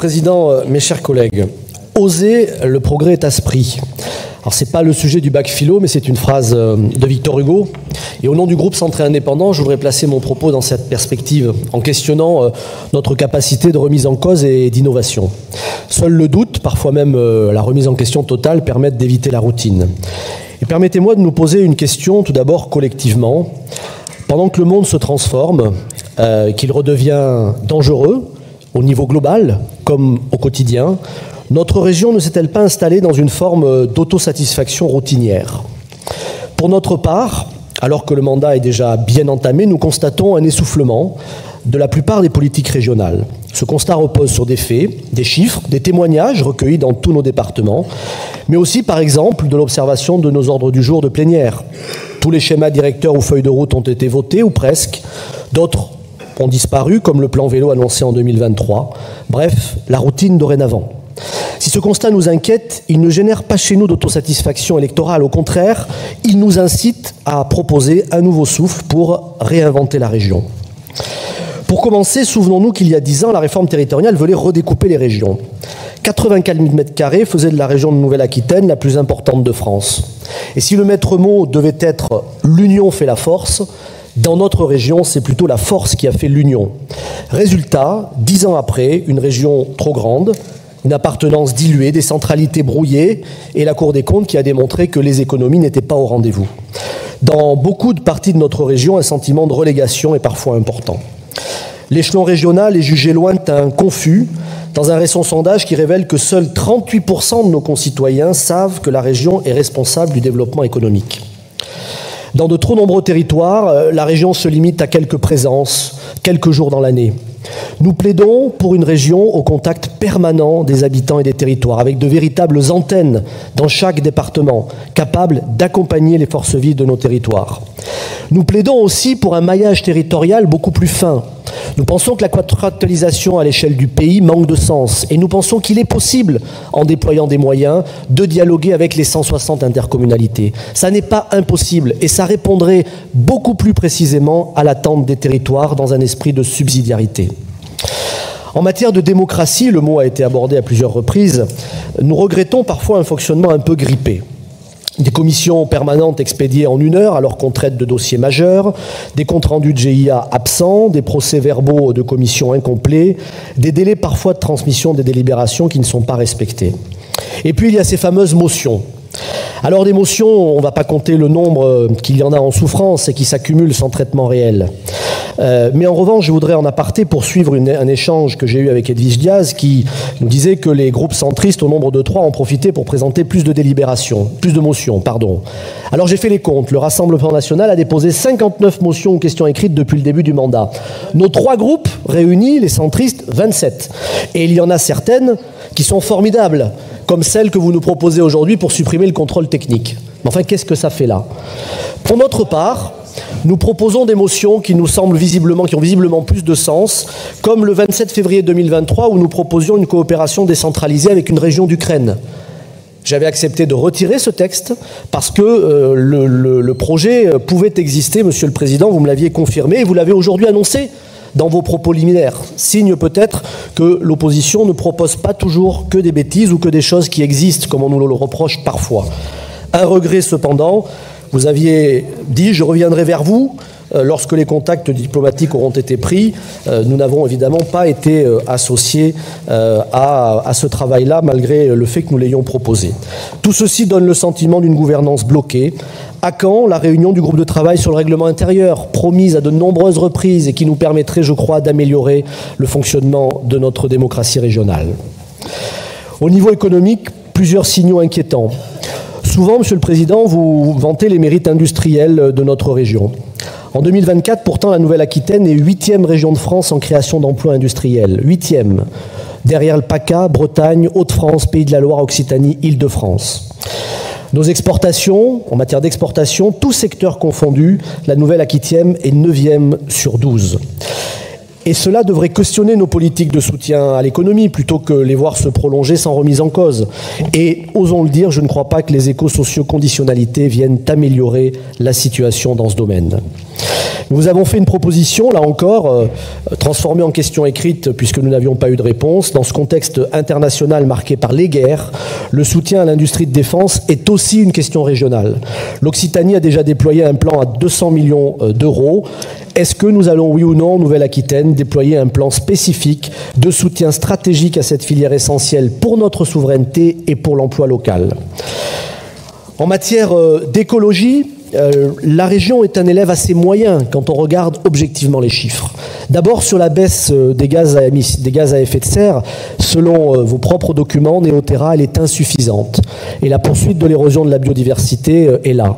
Président, mes chers collègues, oser, le progrès est à ce prix. Alors, ce n'est pas le sujet du bac philo, mais c'est une phrase de Victor Hugo. Et au nom du groupe Centré Indépendant, je voudrais placer mon propos dans cette perspective, en questionnant notre capacité de remise en cause et d'innovation. Seul le doute, parfois même la remise en question totale, permettent d'éviter la routine. Et permettez-moi de nous poser une question, tout d'abord collectivement. Pendant que le monde se transforme, qu'il redevient dangereux, au niveau global, comme au quotidien, notre région ne s'est-elle pas installée dans une forme d'autosatisfaction routinière? Pour notre part, alors que le mandat est déjà bien entamé, nous constatons un essoufflement de la plupart des politiques régionales. Ce constat repose sur des faits, des chiffres, des témoignages recueillis dans tous nos départements, mais aussi, par exemple, de l'observation de nos ordres du jour de plénière. Tous les schémas directeurs ou feuilles de route ont été votés, ou presque. D'autres ont disparu, comme le plan vélo annoncé en 2023. Bref, la routine dorénavant. Si ce constat nous inquiète, il ne génère pas chez nous d'autosatisfaction électorale. Au contraire, il nous incite à proposer un nouveau souffle pour réinventer la région. Pour commencer, souvenons-nous qu'il y a 10 ans, la réforme territoriale voulait redécouper les régions. 84 000 m² faisaient de la région de Nouvelle-Aquitaine la plus importante de France. Et si le maître mot devait être « l'union fait la force », dans notre région, c'est plutôt la force qui a fait l'union. Résultat, 10 ans après, une région trop grande, une appartenance diluée, des centralités brouillées et la Cour des comptes qui a démontré que les économies n'étaient pas au rendez-vous. Dans beaucoup de parties de notre région, un sentiment de relégation est parfois important. L'échelon régional est jugé lointain, confus, dans un récent sondage qui révèle que seuls 38% de nos concitoyens savent que la région est responsable du développement économique. Dans de trop nombreux territoires, la région se limite à quelques présences, quelques jours dans l'année. Nous plaidons pour une région au contact permanent des habitants et des territoires, avec de véritables antennes dans chaque département, capables d'accompagner les forces vives de nos territoires. Nous plaidons aussi pour un maillage territorial beaucoup plus fin. Nous pensons que la contractualisation à l'échelle du pays manque de sens et nous pensons qu'il est possible, en déployant des moyens, de dialoguer avec les 160 intercommunalités. Ça n'est pas impossible et ça répondrait beaucoup plus précisément à l'attente des territoires dans un esprit de subsidiarité. En matière de démocratie, le mot a été abordé à plusieurs reprises, nous regrettons parfois un fonctionnement un peu grippé. Des commissions permanentes expédiées en 1 heure alors qu'on traite de dossiers majeurs, des comptes rendus de GIA absents, des procès-verbaux de commissions incomplets, des délais parfois de transmission des délibérations qui ne sont pas respectés. Et puis il y a ces fameuses motions. Alors des motions, on ne va pas compter le nombre qu'il y en a en souffrance et qui s'accumulent sans traitement réel. Mais en revanche, je voudrais en aparté poursuivre un échange que j'ai eu avec Edwige Diaz qui nous disait que les groupes centristes au nombre de 3 ont profité pour présenter plus de motions. Alors j'ai fait les comptes. Le Rassemblement national a déposé 59 motions ou questions écrites depuis le début du mandat. Nos 3 groupes réunis, les centristes, 27. Et il y en a certaines qui sont formidables, comme celle que vous nous proposez aujourd'hui pour supprimer le contrôle technique. Mais enfin, qu'est-ce que ça fait là? Pour notre part, nous proposons des motions qui ont visiblement plus de sens, comme le 27 février 2023 où nous proposions une coopération décentralisée avec une région d'Ukraine. J'avais accepté de retirer ce texte parce que le projet pouvait exister, Monsieur le Président, vous me l'aviez confirmé et vous l'avez aujourd'hui annoncé dans vos propos liminaires. Signe peut-être que l'opposition ne propose pas toujours que des bêtises ou que des choses qui existent, comme on nous le reproche parfois. Un regret cependant, vous aviez dit « je reviendrai vers vous » lorsque les contacts diplomatiques auront été pris. Nous n'avons évidemment pas été associés à ce travail-là, malgré le fait que nous l'ayons proposé. Tout ceci donne le sentiment d'une gouvernance bloquée. À quand la réunion du groupe de travail sur le règlement intérieur, promise à de nombreuses reprises et qui nous permettrait, je crois, d'améliorer le fonctionnement de notre démocratie régionale? Au niveau économique, plusieurs signaux inquiétants. Souvent, Monsieur le Président, vous vantez les mérites industriels de notre région. En 2024, pourtant, la Nouvelle-Aquitaine est 8e région de France en création d'emplois industriels. 8e. Derrière le PACA, Bretagne, Hauts-de-France, Pays de la Loire, Occitanie, Île-de-France. Nos exportations, en matière d'exportation, tous secteurs confondus, la Nouvelle-Aquitaine est 9e sur 12. Et cela devrait questionner nos politiques de soutien à l'économie plutôt que les voir se prolonger sans remise en cause. Et osons le dire, je ne crois pas que les éco-socio-conditionnalités viennent améliorer la situation dans ce domaine. Nous avons fait une proposition, là encore, transformée en question écrite puisque nous n'avions pas eu de réponse. Dans ce contexte international marqué par les guerres, le soutien à l'industrie de défense est aussi une question régionale. L'Occitanie a déjà déployé un plan à 200 millions d'euros. Est-ce que nous allons, oui ou non, en Nouvelle-Aquitaine, déployer un plan spécifique de soutien stratégique à cette filière essentielle pour notre souveraineté et pour l'emploi local? En matière d'écologie, la région est un élève assez moyen quand on regarde objectivement les chiffres. D'abord, sur la baisse des gaz à effet de serre, selon vos propres documents, Néoterra, elle est insuffisante. Et la poursuite de l'érosion de la biodiversité est là.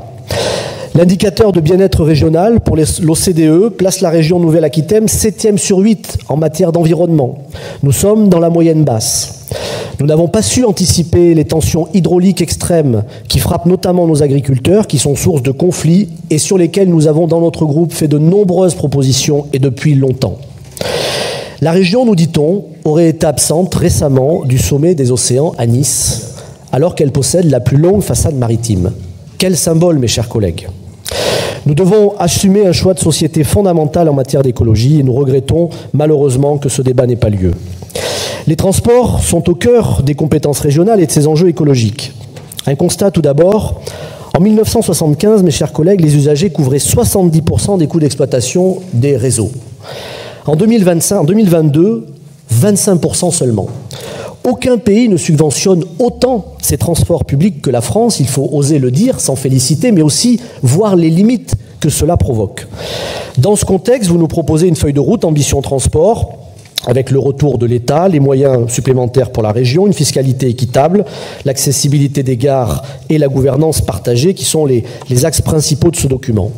L'indicateur de bien-être régional pour l'OCDE place la région Nouvelle-Aquitaine 7e sur 8 en matière d'environnement. Nous sommes dans la moyenne basse. Nous n'avons pas su anticiper les tensions hydrauliques extrêmes qui frappent notamment nos agriculteurs, qui sont source de conflits et sur lesquels nous avons dans notre groupe fait de nombreuses propositions et depuis longtemps. La région, nous dit-on, aurait été absente récemment du sommet des océans à Nice, alors qu'elle possède la plus longue façade maritime. Quel symbole, mes chers collègues! Nous devons assumer un choix de société fondamental en matière d'écologie et nous regrettons malheureusement que ce débat n'ait pas lieu. Les transports sont au cœur des compétences régionales et de ces enjeux écologiques. Un constat tout d'abord, en 1975, mes chers collègues, les usagers couvraient 70% des coûts d'exploitation des réseaux. En 2022, 25% seulement. Aucun pays ne subventionne autant ses transports publics que la France, il faut oser le dire, s'en féliciter, mais aussi voir les limites que cela provoque. Dans ce contexte, vous nous proposez une feuille de route Ambition Transport, avec le retour de l'État, les moyens supplémentaires pour la région, une fiscalité équitable, l'accessibilité des gares et la gouvernance partagée qui sont les axes principaux de ce document.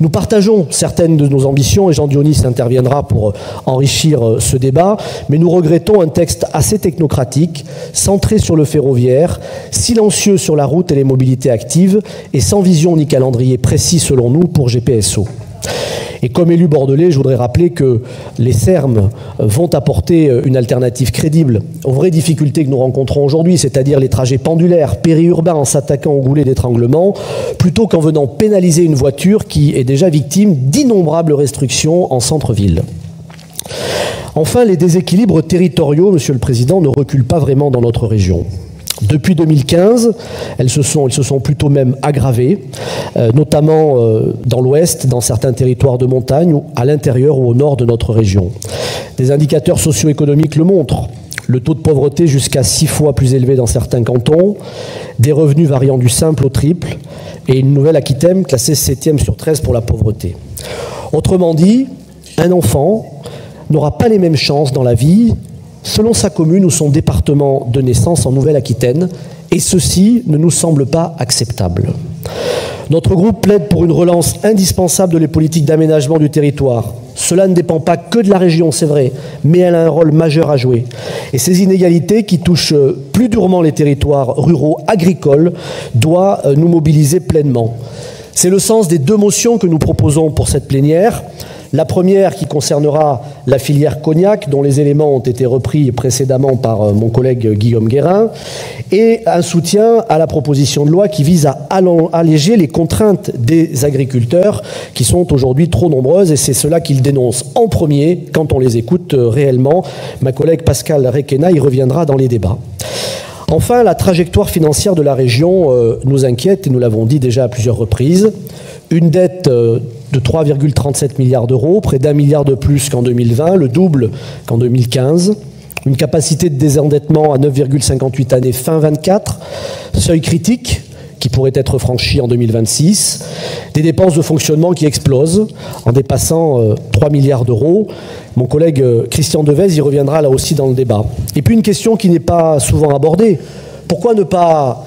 Nous partageons certaines de nos ambitions et Jean Dionis interviendra pour enrichir ce débat, mais nous regrettons un texte assez technocratique, centré sur le ferroviaire, silencieux sur la route et les mobilités actives et sans vision ni calendrier précis selon nous pour GPSO. Et comme élu bordelais, je voudrais rappeler que les SERM vont apporter une alternative crédible aux vraies difficultés que nous rencontrons aujourd'hui, c'est-à-dire les trajets pendulaires, périurbains en s'attaquant au goulet d'étranglement, plutôt qu'en venant pénaliser une voiture qui est déjà victime d'innombrables restrictions en centre-ville. Enfin, les déséquilibres territoriaux, Monsieur le Président, ne reculent pas vraiment dans notre région. Depuis 2015, ils se sont plutôt même aggravés, notamment dans l'ouest, dans certains territoires de montagne, ou à l'intérieur ou au nord de notre région. Des indicateurs socio-économiques le montrent. Le taux de pauvreté jusqu'à 6 fois plus élevé dans certains cantons, des revenus variant du simple au triple, et une Nouvelle-Aquitaine classée 7e sur 13 pour la pauvreté. Autrement dit, un enfant n'aura pas les mêmes chances dans la vie selon sa commune ou son département de naissance en Nouvelle-Aquitaine, et ceci ne nous semble pas acceptable. Notre groupe plaide pour une relance indispensable de les politiques d'aménagement du territoire. Cela ne dépend pas que de la région, c'est vrai, mais elle a un rôle majeur à jouer. Et ces inégalités qui touchent plus durement les territoires ruraux agricoles doivent nous mobiliser pleinement. C'est le sens des 2 motions que nous proposons pour cette plénière. La première qui concernera la filière cognac, dont les éléments ont été repris précédemment par mon collègue Guillaume Guérin, et un soutien à la proposition de loi qui vise à alléger les contraintes des agriculteurs qui sont aujourd'hui trop nombreuses, et c'est cela qu'ils dénoncent en premier quand on les écoute réellement. Ma collègue Pascale Requena y reviendra dans les débats. Enfin, la trajectoire financière de la région nous inquiète, et nous l'avons dit déjà à plusieurs reprises. Une dette de 3,37 milliards d'euros, près d'1 milliard de plus qu'en 2020, le double qu'en 2015. Une capacité de désendettement à 9,58 années fin 24, seuil critique qui pourrait être franchi en 2026, des dépenses de fonctionnement qui explosent en dépassant 3 milliards d'euros. Mon collègue Christian Devez y reviendra là aussi dans le débat. Et puis une question qui n'est pas souvent abordée. Pourquoi ne pas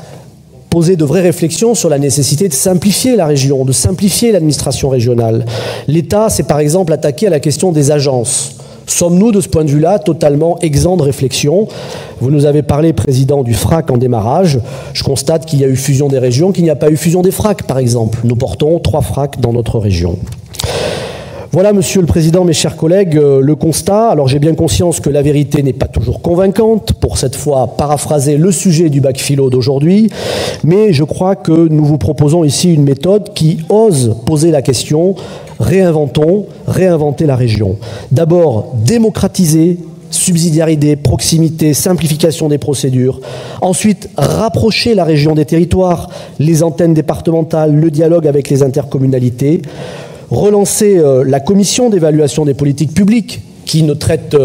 poser de vraies réflexions sur la nécessité de simplifier la région, de simplifier l'administration régionale? L'État s'est par exemple attaqué à la question des agences. Sommes-nous, de ce point de vue-là, totalement exempts de réflexion? Vous nous avez parlé, président, du FRAC en démarrage. Je constate qu'il y a eu fusion des régions, qu'il n'y a pas eu fusion des FRAC, par exemple. Nous portons 3 FRAC dans notre région. Voilà, Monsieur le Président, mes chers collègues, le constat. Alors j'ai bien conscience que la vérité n'est pas toujours convaincante, pour cette fois paraphraser le sujet du bac philo d'aujourd'hui, mais je crois que nous vous proposons ici une méthode qui ose poser la question « réinventer la région ». D'abord, démocratiser, subsidiarité, proximité, simplification des procédures. Ensuite, rapprocher la région des territoires, les antennes départementales, le dialogue avec les intercommunalités. Relancer la commission d'évaluation des politiques publiques qui ne traite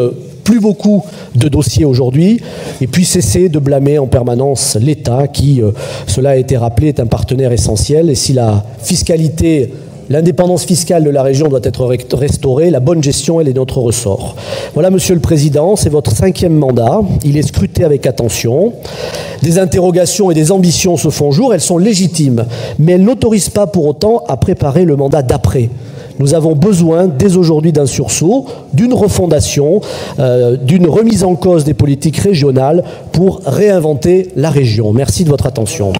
plus beaucoup de dossiers aujourd'hui, et puis cesser de blâmer en permanence l'État qui, cela a été rappelé, est un partenaire essentiel. Et si la fiscalité, l'indépendance fiscale de la région doit être restaurée, la bonne gestion, elle est notre ressort. Voilà, Monsieur le Président, c'est votre 5e mandat. Il est scruté avec attention. Des interrogations et des ambitions se font jour, elles sont légitimes, mais elles n'autorisent pas pour autant à préparer le mandat d'après. Nous avons besoin, dès aujourd'hui, d'un sursaut, d'une refondation, d'une remise en cause des politiques régionales pour réinventer la région. Merci de votre attention.